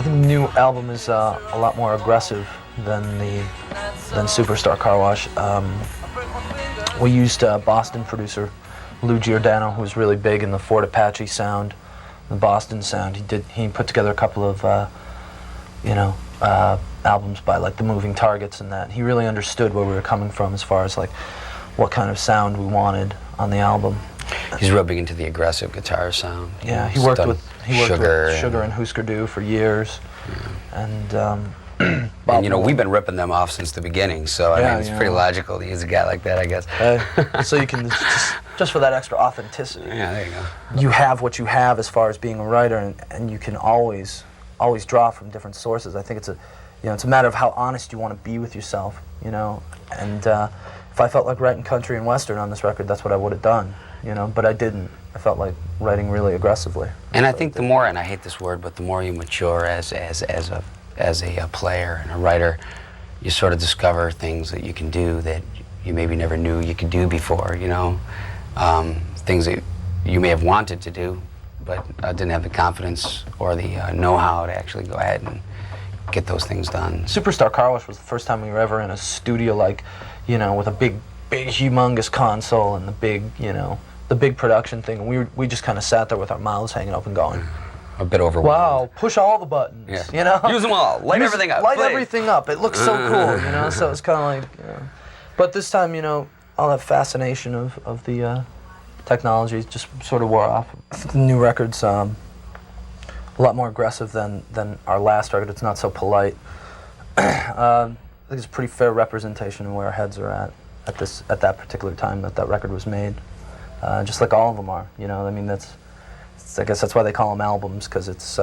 think the new album is a lot more aggressive than Superstar Car Wash. We used Boston producer Lou Giordano, who was really big in the Ford Apache sound, the Boston sound. He put together a couple of albums by like the Moving Targets and that. He really understood where we were coming from as far as like what kind of sound we wanted on the album. He's real big into the aggressive guitar sound. Yeah, he worked with Sugar and Husker Du for years, and and you know, we've been ripping them off since the beginning, so I mean, it's pretty logical to use a guy like that, I guess. So you can just for that extra authenticity. Yeah, there you go. You have what you have as far as being a writer, and you can always draw from different sources. I think it's a matter of how honest you want to be with yourself, you know. And if I felt like writing country and western on this record, that's what I would have done, you know. But I didn't. I felt like writing really aggressively. And I think the more, and I hate this word, but the more you mature as a player and a writer, you sort of discover things that you can do that you maybe never knew you could do before, you know? Things that you may have wanted to do, but didn't have the confidence or the know-how to actually go ahead and get those things done. Superstar Car Wash was the first time we were ever in a studio, like, you know, with a big, humongous console and the big production thing. And we just kind of sat there with our mouths hanging open going, a bit overwhelmed. Wow, push all the buttons, you know? Use them all, light everything up. Light everything up, it looks so cool, you know? So it's kind of like, you know. But this time, you know, all that fascination of the technology just sort of wore off. I think the new record's a lot more aggressive than our last record. It's not so polite. I think it's a pretty fair representation of where our heads are at that particular time that record was made. Just like all of them are, you know. I mean, I guess that's why they call them albums, because it's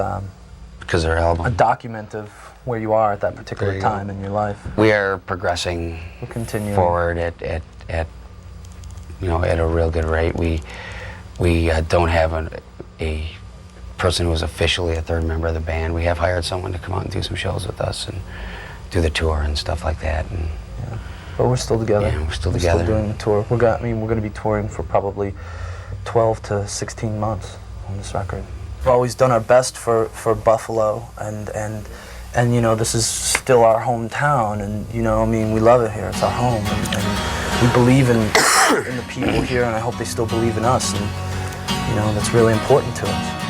because they're albums. A document of where you are at that particular time in your life. We are progressing forward at you know, at a real good rate. We don't have a person who is officially a third member of the band. We have hired someone to come out and do some shows with us and do the tour and stuff like that. And but we're still together. Yeah, we're still together. Still doing the tour. We're going to be touring for probably 12 to 16 months on this record. We've always done our best for Buffalo, and you know, this is still our hometown, and you know, I mean, we love it here. It's our home, and we believe in the people here, and I hope they still believe in us, and you know, that's really important to us.